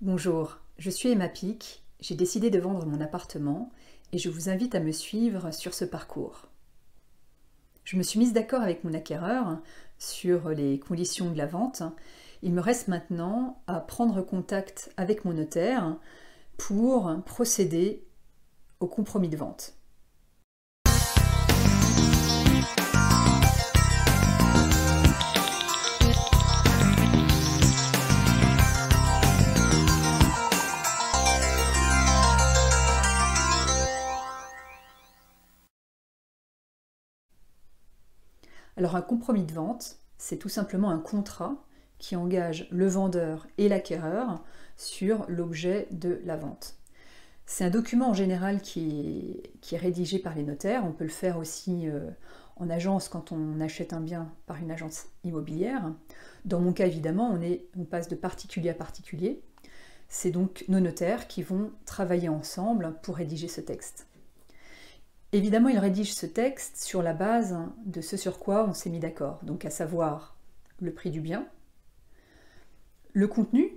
Bonjour, je suis Emma Pic, j'ai décidé de vendre mon appartement et je vous invite à me suivre sur ce parcours. Je me suis mise d'accord avec mon acquéreur sur les conditions de la vente. Il me reste maintenant à prendre contact avec mon notaire pour procéder au compromis de vente. Alors un compromis de vente, c'est tout simplement un contrat qui engage le vendeur et l'acquéreur sur l'objet de la vente. C'est un document en général qui est rédigé par les notaires. On peut le faire aussi en agence quand on achète un bien par une agence immobilière. Dans mon cas, évidemment, on passe de particulier à particulier. C'est donc nos notaires qui vont travailler ensemble pour rédiger ce texte. Évidemment, ils rédigent ce texte sur la base de ce sur quoi on s'est mis d'accord, donc à savoir le prix du bien, le contenu.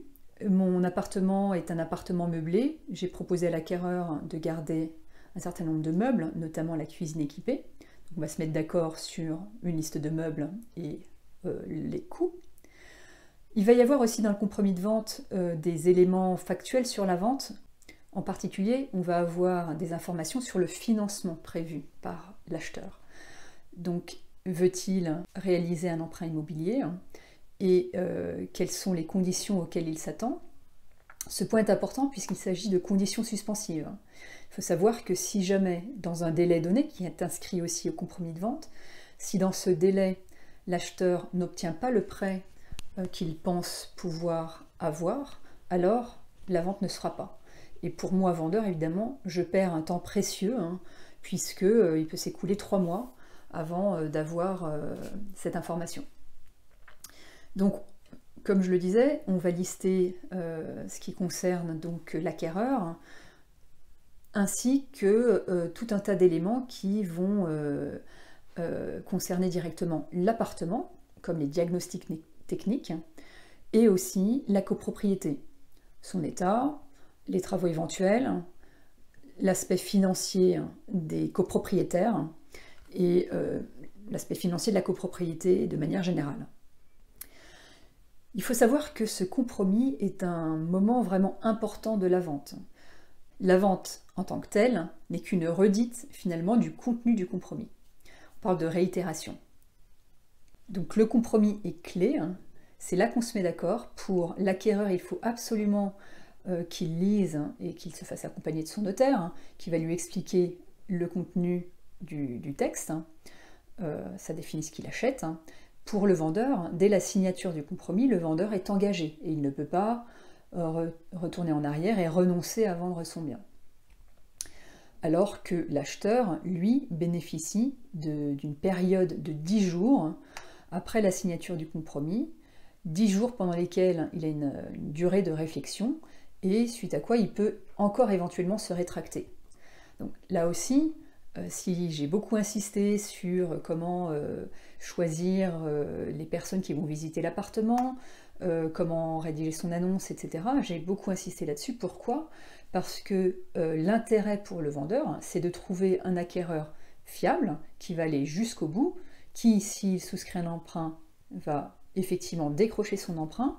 Mon appartement est un appartement meublé. J'ai proposé à l'acquéreur de garder un certain nombre de meubles, notamment la cuisine équipée. Donc on va se mettre d'accord sur une liste de meubles et les coûts. Il va y avoir aussi dans le compromis de vente des éléments factuels sur la vente. En particulier, on va avoir des informations sur le financement prévu par l'acheteur. Donc, veut-il réaliser un emprunt immobilier et quelles sont les conditions auxquelles il s'attend. Ce point est important puisqu'il s'agit de conditions suspensives. Il faut savoir que si jamais, dans un délai donné, qui est inscrit aussi au compromis de vente, si dans ce délai, l'acheteur n'obtient pas le prêt qu'il pense pouvoir avoir, alors la vente ne sera pas. Et pour moi, vendeur, évidemment, je perds un temps précieux, puisqu'il peut s'écouler 3 mois avant d'avoir cette information. Donc, comme je le disais, on va lister ce qui concerne donc l'acquéreur, ainsi que tout un tas d'éléments qui vont concerner directement l'appartement, comme les diagnostics techniques, et aussi la copropriété, son état, les travaux éventuels, l'aspect financier des copropriétaires et l'aspect financier de la copropriété de manière générale. Il faut savoir que ce compromis est un moment vraiment important de la vente. La vente en tant que telle n'est qu'une redite finalement du contenu du compromis. On parle de réitération. Donc le compromis est clé, c'est là qu'on se met d'accord. Pour l'acquéreur, il faut absolument qu'il lise et qu'il se fasse accompagner de son notaire, qui va lui expliquer le contenu du texte. Ça définit ce qu'il achète. Pour le vendeur, dès la signature du compromis, le vendeur est engagé et il ne peut pas retourner en arrière et renoncer à vendre son bien. Alors que l'acheteur, lui, bénéficie d'une période de 10 jours après la signature du compromis, 10 jours pendant lesquels il a une durée de réflexion et suite à quoi il peut encore éventuellement se rétracter. Donc là aussi, si j'ai beaucoup insisté sur comment choisir les personnes qui vont visiter l'appartement, comment rédiger son annonce, etc., j'ai beaucoup insisté là-dessus. Pourquoi ? Parce que l'intérêt pour le vendeur, c'est de trouver un acquéreur fiable qui va aller jusqu'au bout, qui, s'il souscrit un emprunt, va effectivement décrocher son emprunt,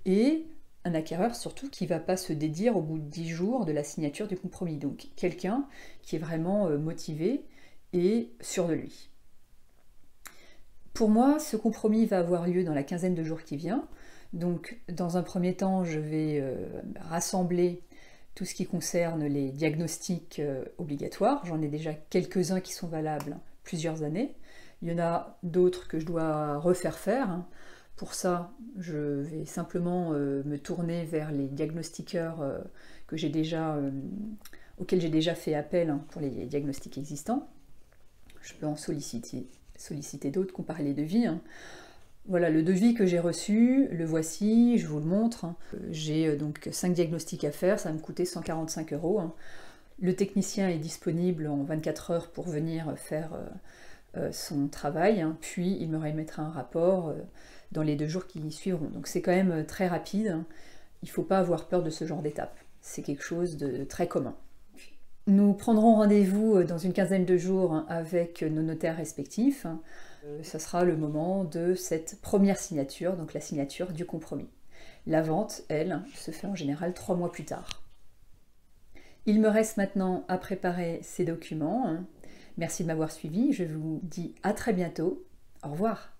et un acquéreur surtout qui ne va pas se dédire au bout de 10 jours de la signature du compromis. Donc quelqu'un qui est vraiment motivé et sûr de lui. Pour moi, ce compromis va avoir lieu dans la quinzaine de jours qui vient. Donc dans un premier temps, je vais rassembler tout ce qui concerne les diagnostics obligatoires. J'en ai déjà quelques-uns qui sont valables plusieurs années. Il y en a d'autres que je dois refaire faire. Pour ça, je vais simplement me tourner vers les diagnostiqueurs auxquels j'ai déjà fait appel pour les diagnostics existants. Je peux en solliciter d'autres, comparer les devis. Voilà, le devis que j'ai reçu, le voici, je vous le montre. J'ai donc 5 diagnostics à faire, ça va me coûter 145 €. Le technicien est disponible en 24 heures pour venir faire son travail, puis il me remettra un rapport dans les 2 jours qui suivront. Donc c'est quand même très rapide il ne faut pas avoir peur de ce genre d'étape. C'est quelque chose de très commun. Nous prendrons rendez-vous dans une quinzaine de jours avec nos notaires respectifs. Ça sera le moment de cette première signature, donc la signature du compromis. La vente, elle, se fait en général 3 mois plus tard. Il me reste maintenant à préparer ces documents. Merci de m'avoir suivi, je vous dis à très bientôt. Au revoir.